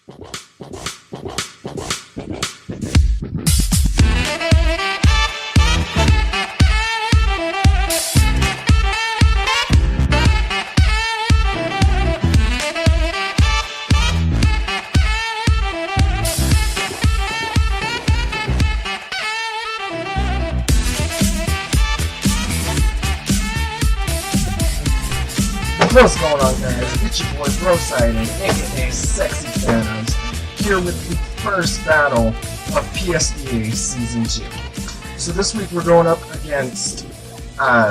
What's going on, guys? It's your boy Bro Sighting, aka Sexy Thanos, here with the first battle of PSBA Season 2. So this week we're going up against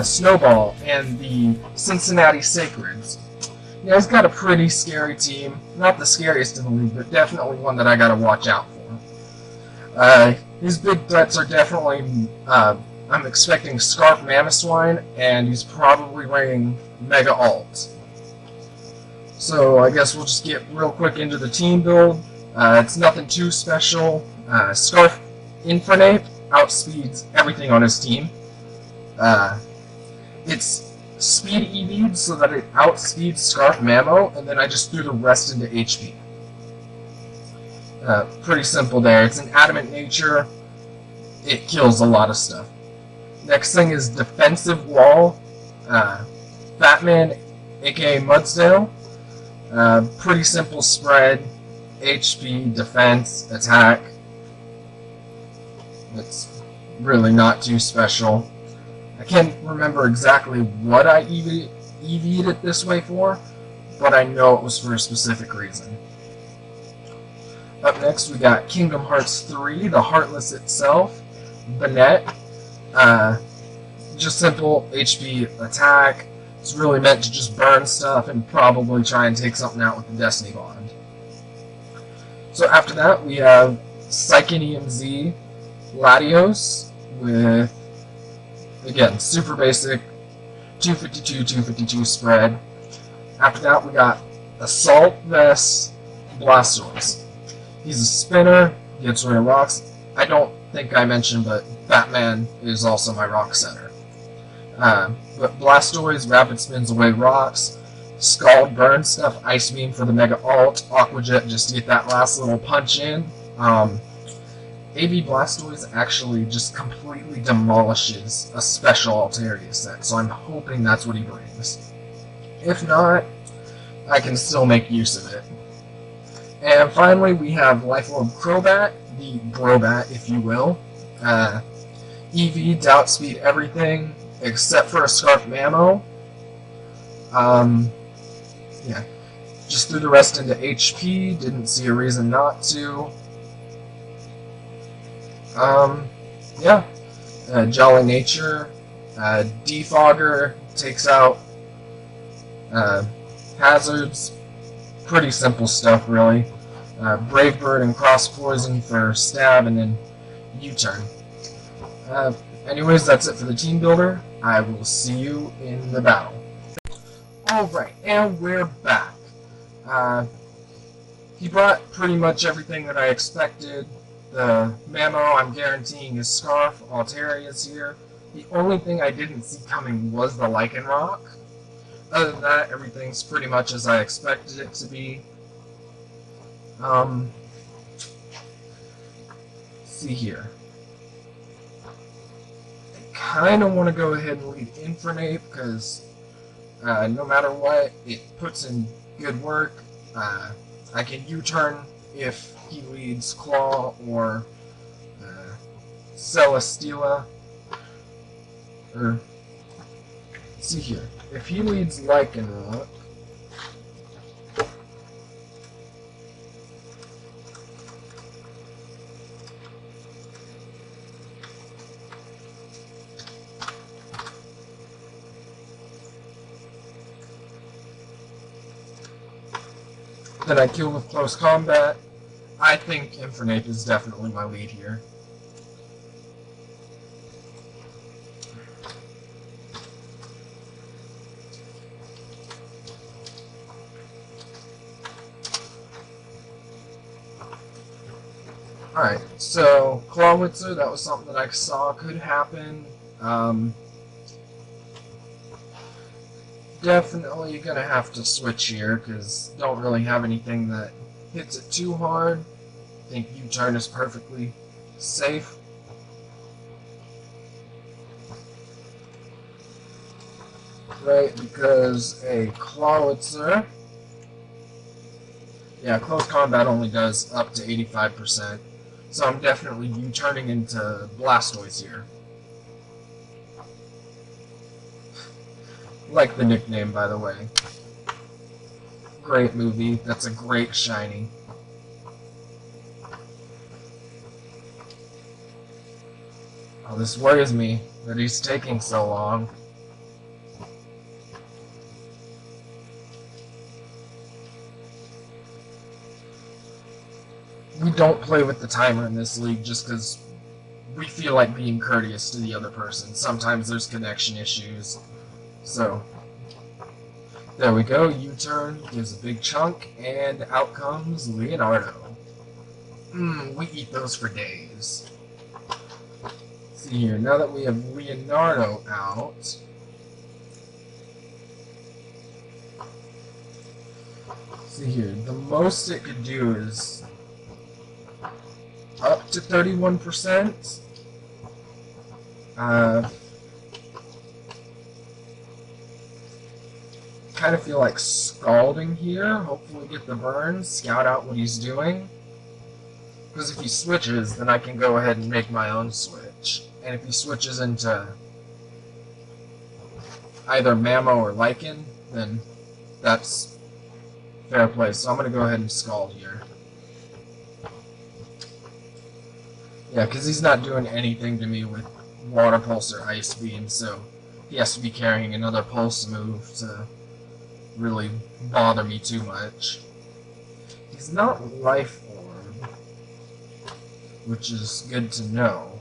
Snowball and the Cincinnati Sacreds. You guys got a pretty scary team. Not the scariest in the league, but definitely one that I gotta watch out for. His big threats are definitely, I'm expecting Scarf Mamoswine, and he's probably running Mega Alt. So I guess we'll just get real quick into the team build. It's nothing too special. Scarf Infernape outspeeds everything on his team. It's speed EV'd so that it outspeeds Scarf Mamo, and then I just threw the rest into HP. Pretty simple there. It's an adamant nature. It kills a lot of stuff. Next thing is Defensive Wall. Batman, aka Mudsdale. Pretty simple spread. HP, defense, attack. It's really not too special. I can't remember exactly what I EV'd it this way for, but I know it was for a specific reason. Up next we got Kingdom Hearts 3, the Heartless itself. Banette. Just simple HP attack. It's really meant to just burn stuff and probably try and take something out with the Destiny Bond. So after that, we have Psychonium Z Latios with, again, super basic 252 spread. After that, we got Assault Vest Blastoise. He's a spinner, gets rid of rocks. I don't think I mentioned, but Batman is also my rock center. But Blastoise rapid spins away rocks, Scald burns stuff, Ice Beam for the Mega Alt, Aqua Jet just to get that last little punch in. AV Blastoise actually just completely demolishes a special Altaria set, so I'm hoping that's what he brings. If not, I can still make use of it. And finally, we have Life Orb Crobat, the Brobat, if you will. EV, Doubt Speed, everything, except for a Scarf Mamo. Yeah, just threw the rest into HP, didn't see a reason not to. Yeah, Jolly Nature, Defogger takes out hazards, pretty simple stuff really. Brave Bird and Cross Poison for stab, and then U-turn. Anyways, that's it for the team builder. I will see you in the battle. Alright, and we're back. He brought pretty much everything that I expected. The Mamo, I'm guaranteeing, is Scarf. Altaria's here. The only thing I didn't see coming was the Lycanroc. Other than that, everything's pretty much as I expected it to be. See here. I kind of want to go ahead and lead Infernape because no matter what, it puts in good work. I can U-turn if he leads Claw or Celesteela. Or, see here. If he leads Lycanroc, then I kill with close combat. I think Infernape is definitely my lead here. Alright, so Clawitzer, that was something that I saw could happen. Definitely gonna have to switch here, because don't really have anything that hits it too hard, I think U-turn is perfectly safe. Right, because a Clawitzer, yeah, close combat only does up to 85%, so I'm definitely U-turning into Blastoise here. Like the nickname, by the way. Great movie, that's a great shiny. Oh, this worries me that he's taking so long. We don't play with the timer in this league just because we feel like being courteous to the other person. Sometimes there's connection issues. So, there we go. U-turn gives a big chunk, and out comes Leonardo. We eat those for days. See here, now that we have Leonardo out, see here, the most it could do is up to 31%. Kind of feel like scalding here. Hopefully get the burn, scout out what he's doing. Because if he switches, then I can go ahead and make my own switch. And if he switches into either Mammo or Lycan, then that's fair play. So I'm going to go ahead and scald here. Yeah, because he's not doing anything to me with Water Pulse or Ice Beam, so he has to be carrying another Pulse move to really bother me too much. He's not Life Orb, which is good to know.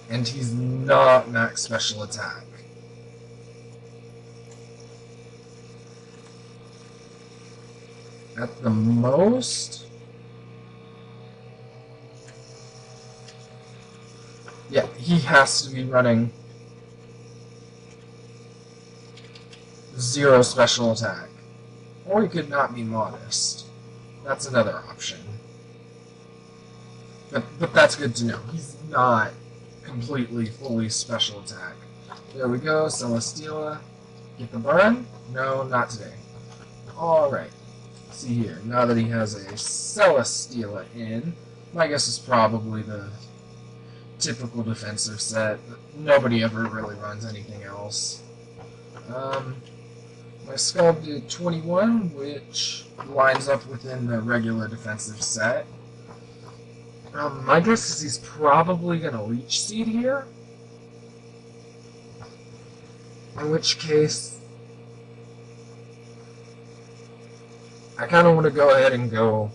And he's not Max Special Attack. At the most, yeah, he has to be running 0 special attack. Or he could not be modest. That's another option. But that's good to know. He's not completely, fully special attack. There we go, Celesteela. Get the burn? No, not today. Alright. See here, now that he has a Celesteela in, my guess is probably the typical defensive set. Nobody ever really runs anything else. My Scald did 21, which lines up within the regular defensive set. My guess is he's probably going to Leech Seed here. In which case, I kind of want to go ahead and go.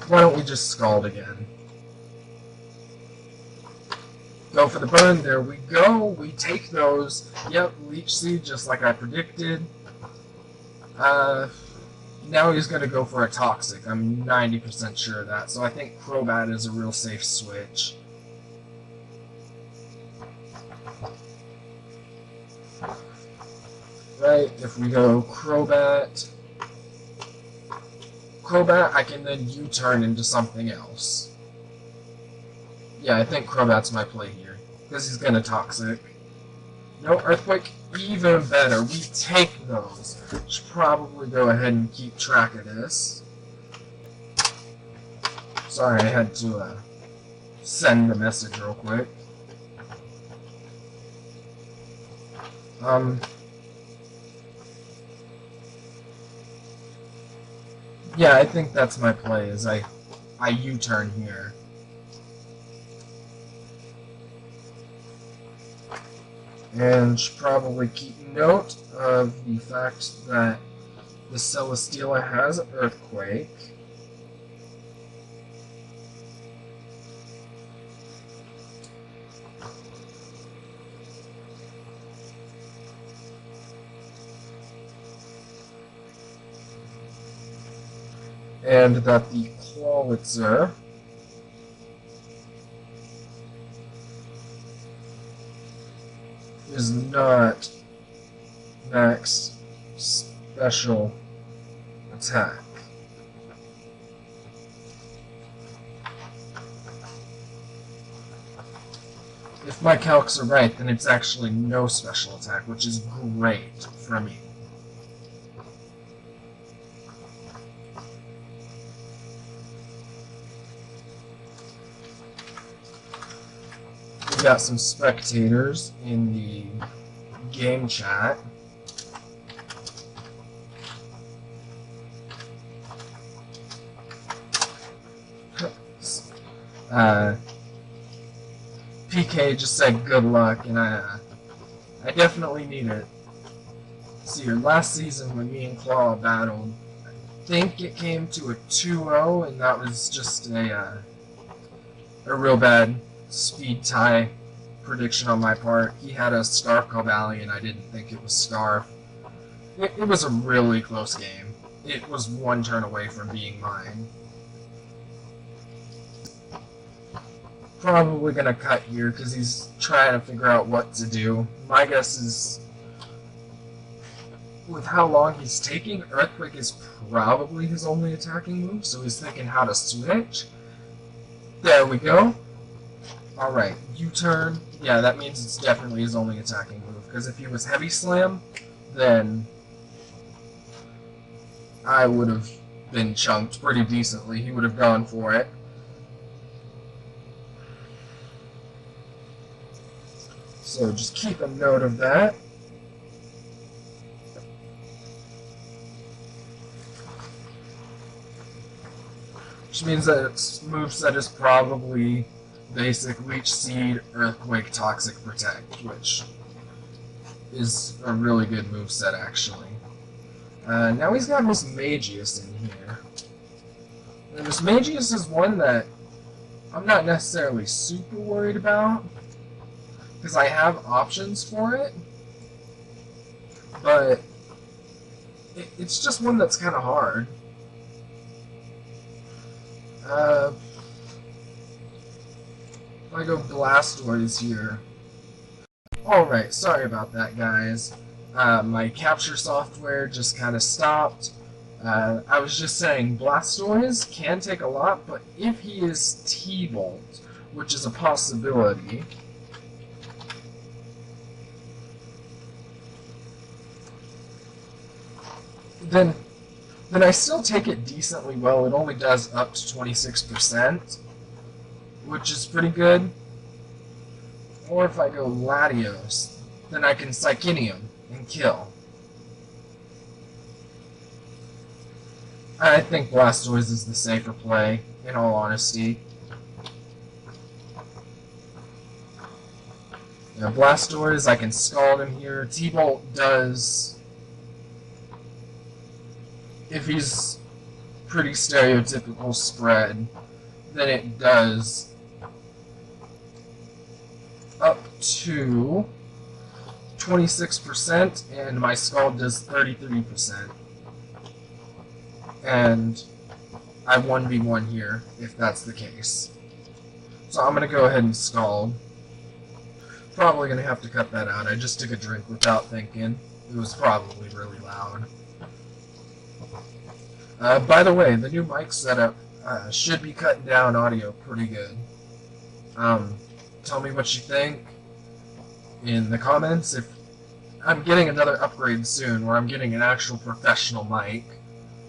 Why don't we just Scald again? Go for the burn. There we go. We take those. Yep, Leech Seed, just like I predicted. Now he's going to go for a Toxic. I'm 90% sure of that. So I think Crobat is a real safe switch. Right, if we go Crobat, I can then U-turn into something else. Yeah, I think Crobat's my play here. Because he's going to Toxic. No Earthquake, even better. We take those. Should probably go ahead and keep track of this. Sorry, I had to send the message real quick. Yeah, I think that's my play, is I U-turn here. And should probably keep note of the fact that the Celesteela has Earthquake. and that the Clawitzer is not max special attack. If my calcs are right, then it's actually no special attack, which is great for me. We got some spectators in the game chat. PK just said good luck, and I definitely need it. See, your last season when me and Claw battled, I think it came to a 2-0, and that was just a real bad speed tie prediction on my part. He had a Scarf Cobally, and I didn't think it was Scarf. It was a really close game. It was one turn away from being mine. Probably gonna cut here because he's trying to figure out what to do. My guess is, with how long he's taking, Earthquake is probably his only attacking move, so he's thinking how to switch. There we go. Alright, U-turn. Yeah, that means it's definitely his only attacking move, because if he was Heavy Slam, then I would have been chunked pretty decently. He would have gone for it. So just keep a note of that. Which means that its moveset is probably Basic, Leech Seed, Earthquake, Toxic, Protect, which is a really good moveset actually. Now he's got Miss Magius in here. And Miss Magius is one that I'm not necessarily super worried about, because I have options for it, but it's just one that's kind of hard. If I go Blastoise here. Alright, sorry about that, guys. My capture software just kind of stopped. I was just saying, Blastoise can take a lot, but if he is T-Bolt, which is a possibility, then I still take it decently well. It only does up to 26%, which is pretty good. Or if I go Latios, then I can Psychinium and kill. I think Blastoise is the safer play, in all honesty. Now, Blastoise, I can Scald him here. T-Bolt does, if he's pretty stereotypical spread, then it does up to 26%, and my Scald does 33%. And I 1v1 here, if that's the case. So I'm going to go ahead and Scald. Probably going to have to cut that out. I just took a drink without thinking. It was probably really loud. By the way, the new mic setup should be cutting down audio pretty good. Tell me what you think in the comments. If I'm getting another upgrade soon, where I'm getting an actual professional mic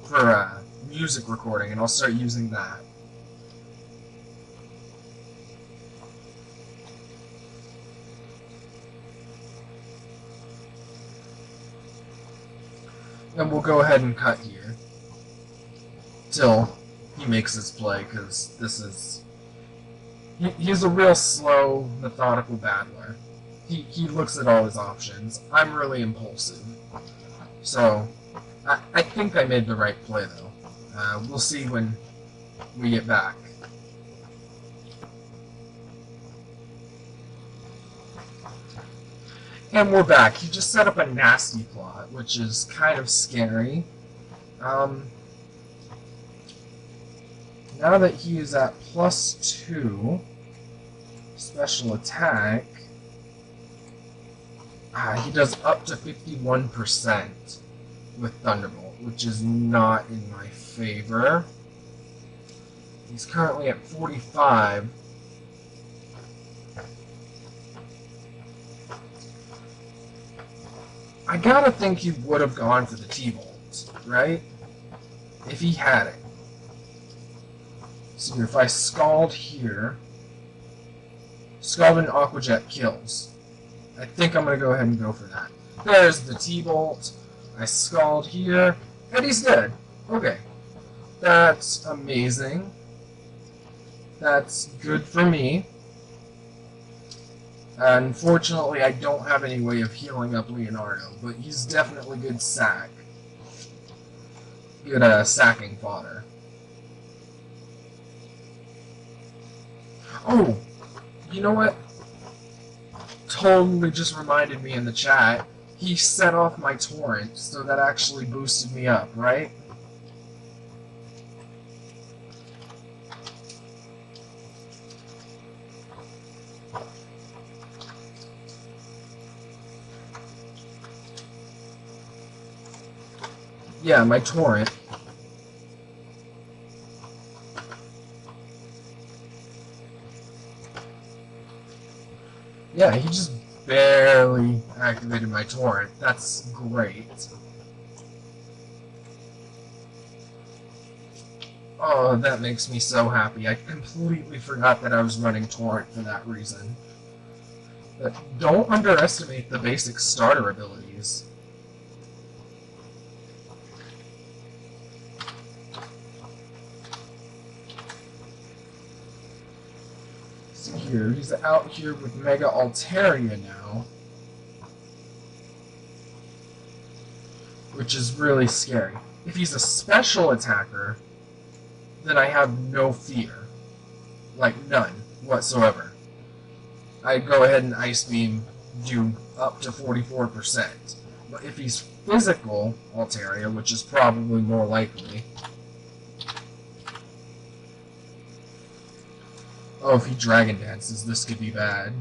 for music recording, and I'll start using that. And we'll go ahead and cut here till he makes his play, because this is... He's a real slow, methodical battler. He looks at all his options. I'm really impulsive. So, I think I made the right play, though. We'll see when we get back. And we're back. He just set up a nasty plot, which is kind of scary. Now that he is at +2 special attack, he does up to 51% with Thunderbolt, which is not in my favor. He's currently at 45. I gotta think he would have gone for the T-Bolt, right? If he had it. So if I Scald here, Scald and Aqua Jet kills. I think I'm going to go ahead and go for that. There's the T-Bolt. I Scald here, and he's dead. Okay. That's amazing. That's good for me. Unfortunately, I don't have any way of healing up Leonardo, but he's definitely good sack. Good sacking fodder. Oh! You know what? Totally just reminded me in the chat. He set off my torrent, so that actually boosted me up, right? Yeah, my torrent. Yeah, he just barely activated my torrent. That's great. Oh, that makes me so happy. I completely forgot that I was running torrent for that reason. But don't underestimate the basic starter abilities. Here. He's out here with Mega Altaria now, which is really scary. If he's a special attacker, then I have no fear. Like, none whatsoever. I'd go ahead and Ice Beam, do up to 44%. But if he's physical Altaria, which is probably more likely, oh, if he Dragon Dances, this could be bad.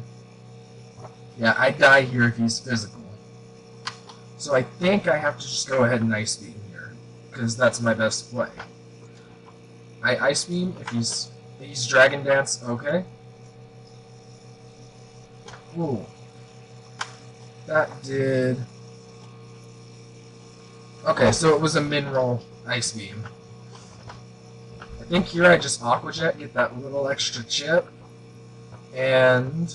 Yeah, I die here if he's physical. So I think I have to just go ahead and Ice Beam here, because that's my best play. I Ice Beam if he's Dragon Dance, okay. Ooh. That did... Okay, so it was a Mineral Ice Beam. I think here I just Aqua Jet, get that little extra chip, and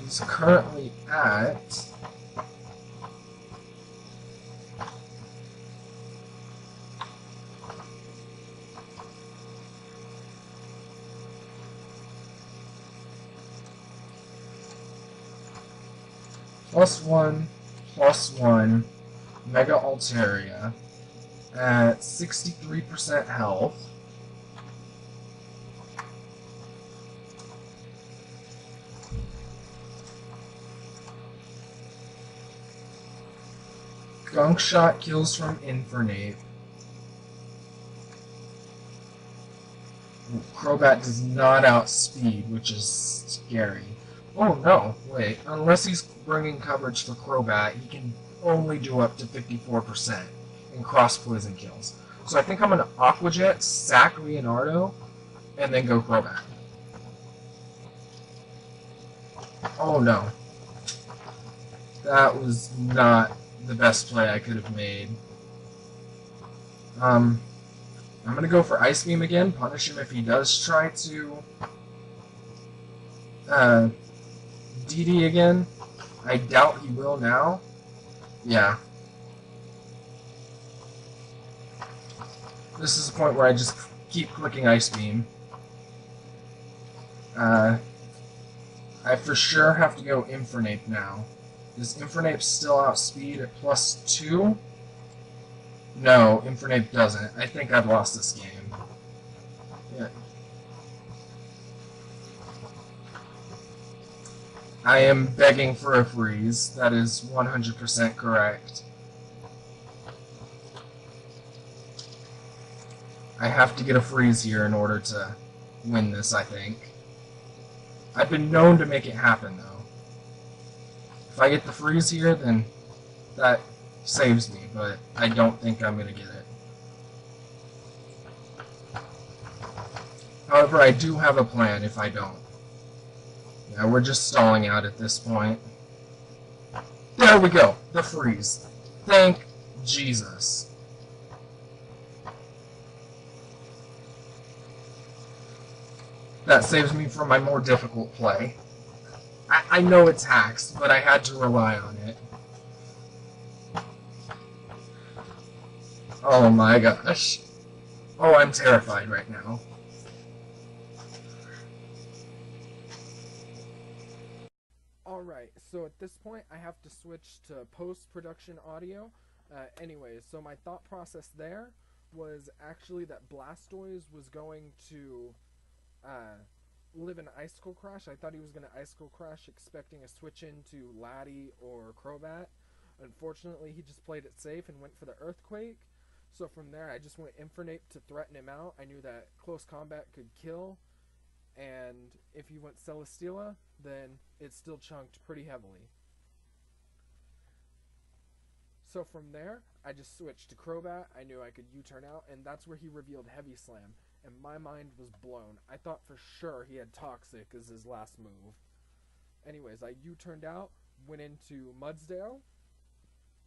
he's currently at +1/+1 Mega Altaria at 63% health. Gunk Shot kills from Infernape. Crobat does not outspeed, which is scary. Oh no, wait, unless he's bringing coverage for Crobat, he can only do up to 54% in cross-poison kills. So I think I'm going to Aqua Jet, sack Leonardo, and then go Crobat. Oh no. That was not the best play I could have made. I'm going to go for Ice Beam again, punish him if he does try to DD again. I doubt he will now. Yeah. This is the point where I just keep clicking Ice Beam. I for sure have to go Infernape now. Does Infernape still outspeed at +2? No, Infernape doesn't. I think I've lost this game. Yeah. I am begging for a freeze. That is 100% correct. I have to get a freeze here in order to win this, I think. I've been known to make it happen, though. If I get the freeze here, then that saves me, but I don't think I'm going to get it. However, I do have a plan if I don't. Yeah, we're just stalling out at this point. There we go, the freeze. Thank Jesus. That saves me from my more difficult play. I know it's hacks, but I had to rely on it. Oh my gosh. Oh, I'm terrified right now. Alright, so at this point I have to switch to post-production audio. Anyways, so my thought process there was actually that Blastoise was going to live an Icicle Crash. I thought he was going to Icicle Crash expecting a switch into Laddie or Crobat. Unfortunately, he just played it safe and went for the Earthquake. So from there, I just went Infernape to threaten him out. I knew that close combat could kill, and if he went Celesteela, then it still chunked pretty heavily. So from there, I just switched to Crobat. I knew I could U-turn out, and that's where he revealed Heavy Slam. And my mind was blown. I thought for sure he had Toxic as his last move. Anyways, I U-turned out, went into Mudsdale,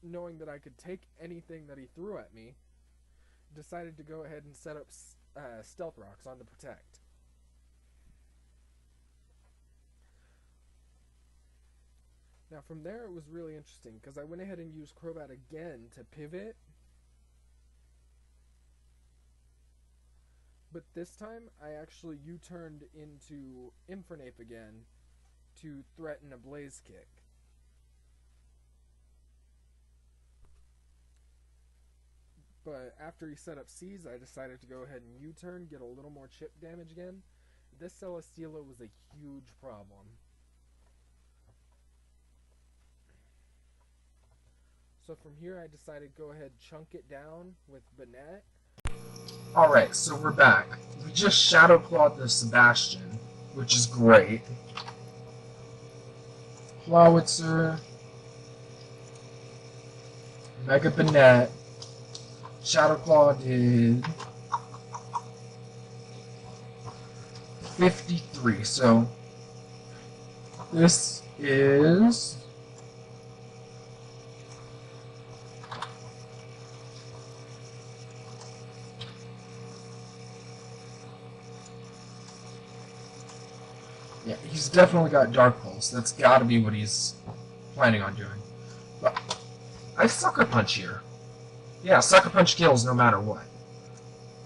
knowing that I could take anything that he threw at me, decided to go ahead and set up Stealth Rocks on the Protect. Now from there it was really interesting, because I went ahead and used Crobat again to pivot. But this time, I actually U-turned into Infernape again to threaten a Blaze Kick. But after he set up Seize, I decided to go ahead and U-turn, get a little more chip damage again. This Celesteela was a huge problem. So from here, I decided to go ahead and chunk it down with Banette. Alright, so we're back. We just Shadow Clawed the Sebastian, which is great. Clawitzer, Mega Banette. Shadow Claw did 53, so this is yeah, he's definitely got Dark Pulse. That's got to be what he's planning on doing. But I Sucker Punch here. Yeah, Sucker Punch kills no matter what.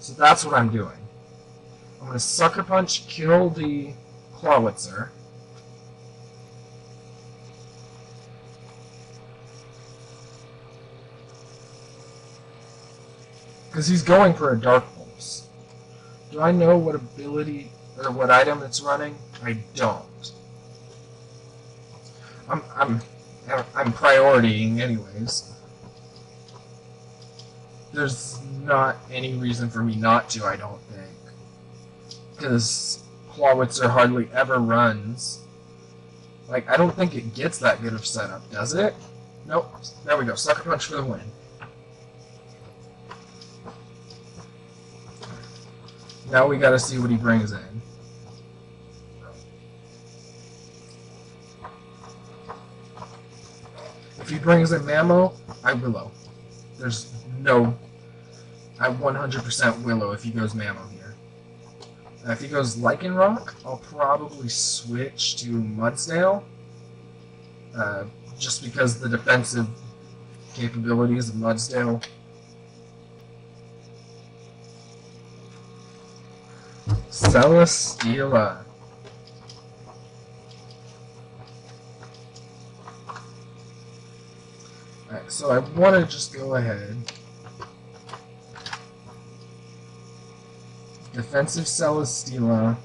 So that's what I'm doing. I'm going to Sucker Punch, kill the Clawitzer. Because he's going for a Dark Pulse. Do I know what ability or what item it's running? I don't. I'm prioritying anyways. There's not any reason for me not to, I don't think. Because Clawitzer hardly ever runs. Like, I don't think it gets that good of setup, does it? Nope. There we go. Sucker Punch for the win. Now we gotta see what he brings in. If he brings in Mammo, I Willow. There's no... I 100% Willow if he goes Mammo here. If he goes Lycanroc, I'll probably switch to Mudsdale. Just because the defensive capabilities of Mudsdale. Celesteela. Alright, so I want to just go ahead. Defensive Celesteela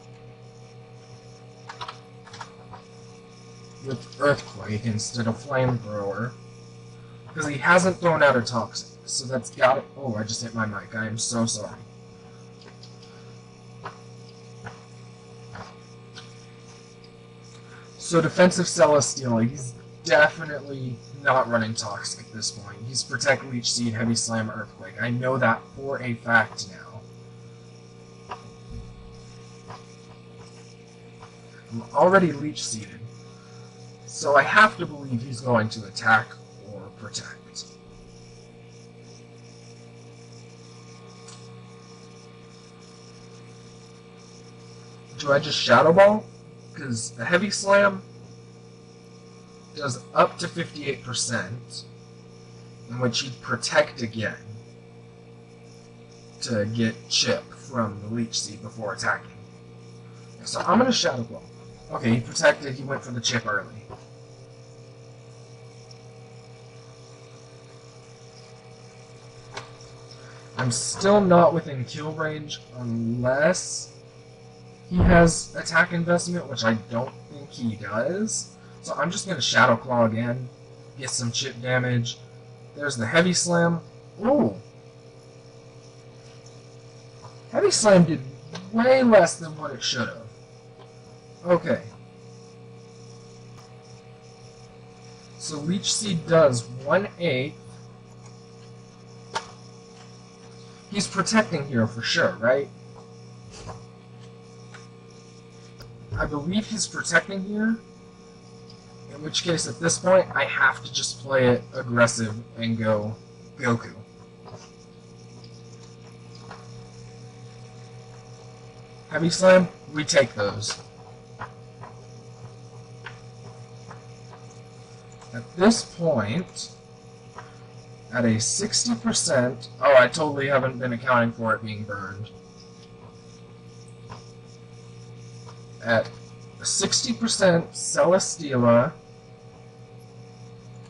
with Earthquake instead of Flamethrower. Because he hasn't thrown out a Toxic, so that's got it. Oh, I just hit my mic. I am so sorry. So defensive Celesteela, he's definitely not running Toxic at this point. He's Protect, Leech Seed, Heavy Slam, Earthquake. I know that for a fact now. I'm already Leech Seeded, so I have to believe he's going to attack or protect. Do I just Shadow Ball? Because the Heavy Slam does up to 58%, in which he'd protect again to get Chip from the Leech Seed before attacking. So I'm going to Shadow Ball. Okay, he protected, he went for the Chip early. I'm still not within kill range unless he has attack investment, which I don't think he does. So I'm just going to Shadow Claw again, get some chip damage. There's the Heavy Slam. Ooh! Heavy Slam did way less than what it should have. Okay. So Leech Seed does 1/8. He's protecting here for sure, right? I believe he's protecting here, in which case at this point I have to just play it aggressive and go Goku. Heavy Slam, we take those. At this point, at a 60%, oh, I totally haven't been accounting for it being burned. At 60% Celesteela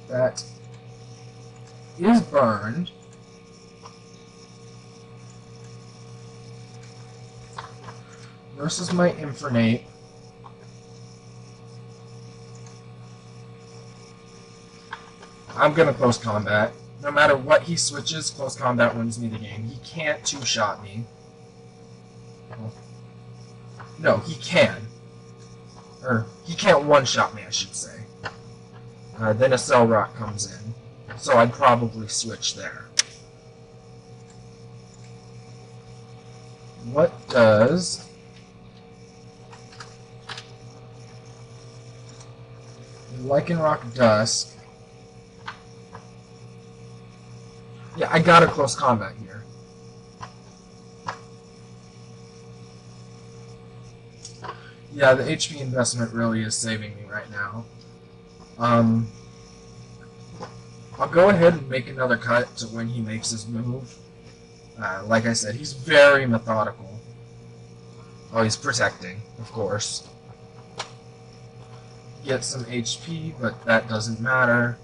that is burned. Versus my Infernape. I'm gonna close combat. No matter what he switches, close combat wins me the game. He can't two-shot me. No, he can. Or, he can't one-shot me, I should say. Then a Cell Rock comes in. So I'd probably switch there. What does... Lycanroc Dusk... Yeah, I gotta close combat here. Yeah, the HP investment really is saving me right now. I'll go ahead and make another cut to when he makes his move. Like I said, he's very methodical. Oh, he's protecting, of course. Get some HP, but that doesn't matter.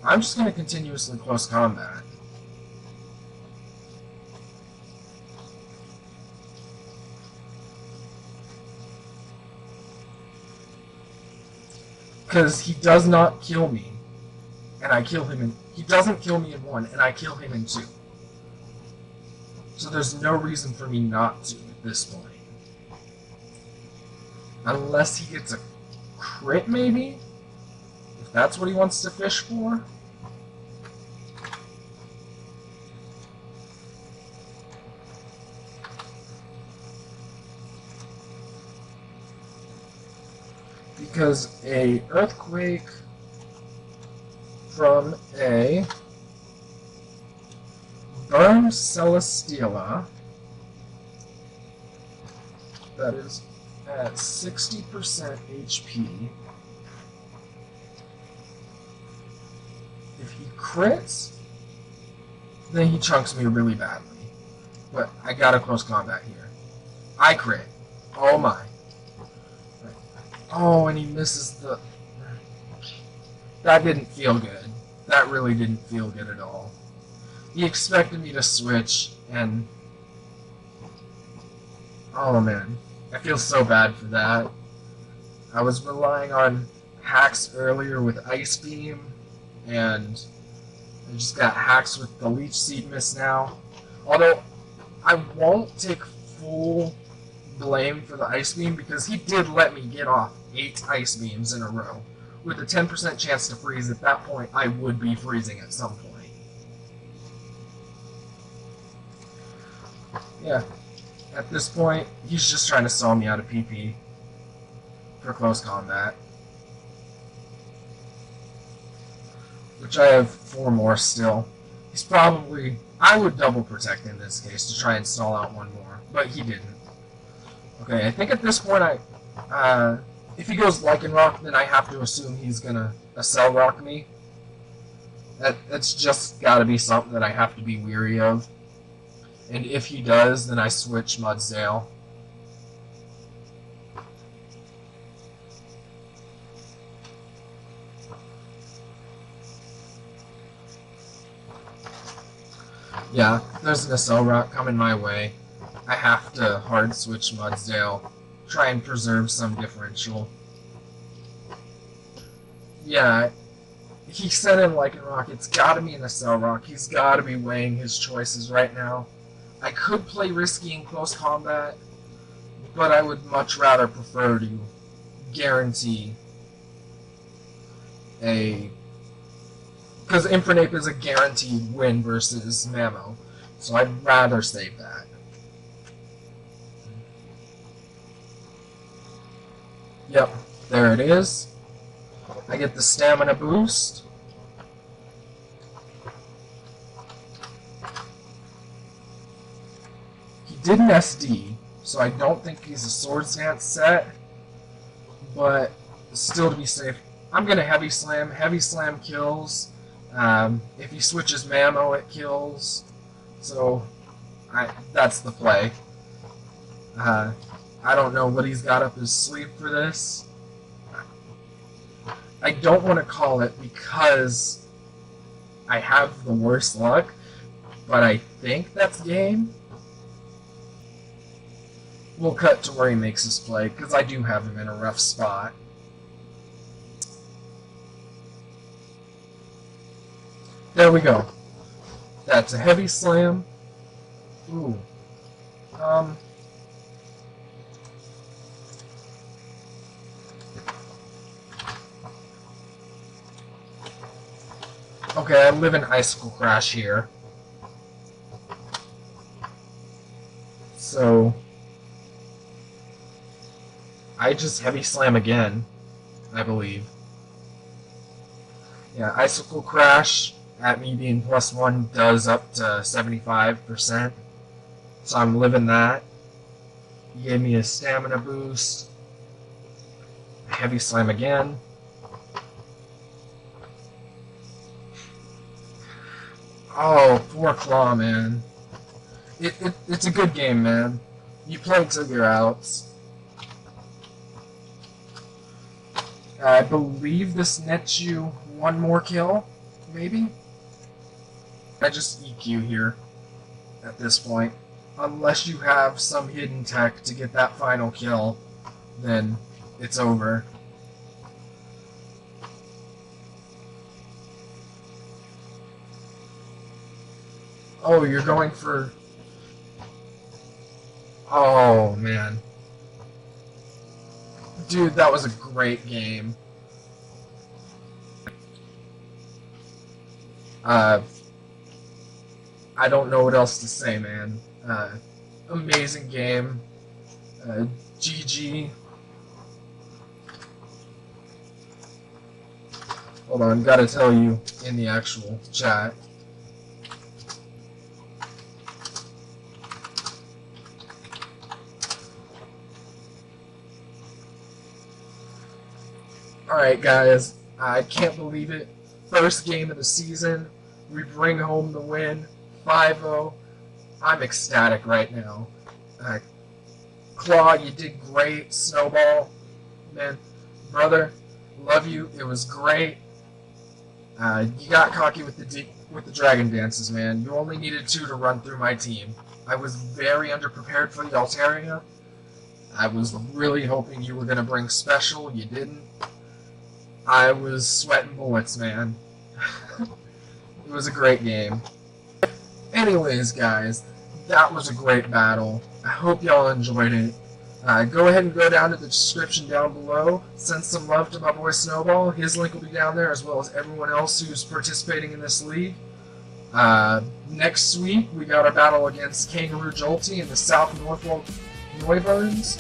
I'm just going to continuously close combat. Because he does not kill me, and I kill him in... He doesn't kill me in 1, and I kill him in 2. So there's no reason for me not to at this point. Unless he gets a crit, maybe? If that's what he wants to fish for? Because a Earthquake from a Burned Celesteela that is at 60% HP. If he crits, then he chunks me really badly. But I gotta close combat here. I crit. Oh my. Oh, and he misses the... That didn't feel good. That really didn't feel good at all. He expected me to switch, and... Oh man. I feel so bad for that. I was relying on hacks earlier with Ice Beam, and I just got hacks with the Leech Seed miss now. Although, I won't take full blame for the Ice Beam, because he did let me get off 8 ice beams in a row. With a 10% chance to freeze at that point, I would be freezing at some point. Yeah, at this point, he's just trying to stall me out of PP for close combat. Which I have 4 more still. He's probably... I would double protect in this case to try and stall out 1 more, but he didn't. Okay, I think at this point if he goes Lycan Rock, then I have to assume he's gonna Accel Rock me. That's just gotta be something that I have to be weary of. And if he does, then I switch Mudsdale. Yeah, there's an Accel Rock coming my way. I have to hard switch Mudsdale. Try and preserve some differential. Yeah, he said in Lycan Rock, it's gotta be an Accel Rock. He's gotta be weighing his choices right now. I could play risky in close combat, but I would much rather prefer to guarantee a... Because Infernape is a guaranteed win versus Mamo, so I'd rather save that. Yep, there it is. I get the stamina boost. He did an SD, so I don't think he's a Swords Dance set, but still to be safe, I'm going to Heavy Slam. Heavy Slam kills. If he switches Mamo, it kills. So, that's the play. I don't know what he's got up his sleeve for this. I don't want to call it because I have the worst luck, but I think that's game. We'll cut to where he makes his play, because I do have him in a rough spot. There we go. That's a Heavy Slam. Ooh. Okay, I live in Icicle Crash here. So... I just Heavy Slam again, I believe. Yeah, Icicle Crash, at me being +1, does up to 75%. So I'm living that. He gave me a stamina boost. Heavy Slam again. Oh, poor Claw, man. It's a good game, man. You play till you're out. I believe this nets you 1 more kill, maybe? I just EQ here at this point. Unless you have some hidden tech to get that final kill, then it's over. Oh, you're going for... Oh, man. Dude, that was a great game. I don't know what else to say, man. Amazing game. GG. Hold on, gotta tell you in the actual chat. Alright guys, I can't believe it. First game of the season, we bring home the win, 5-0. I'm ecstatic right now. Claw, you did great. Snowball, man, brother, love you. It was great. You got cocky with the dragon dances, man. You only needed 2 to run through my team. I was very underprepared for the Altaria. I was really hoping you were going to bring special. You didn't. I was sweating bullets, man. It was a great game. Anyways, guys, that was a great battle. I hope y'all enjoyed it. Go ahead and go down to the description down below. Send some love to my boy Snowball. His link will be down there, as well as everyone else who's participating in this league. Next week, we got our battle against Kangaroo Jolty in the South Norfolk Neuburns.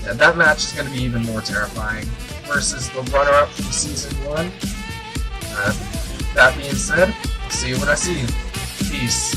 Yeah, that match is going to be even more terrifying versus the runner-up from Season 1. That being said, I'll see you when I see you. Peace.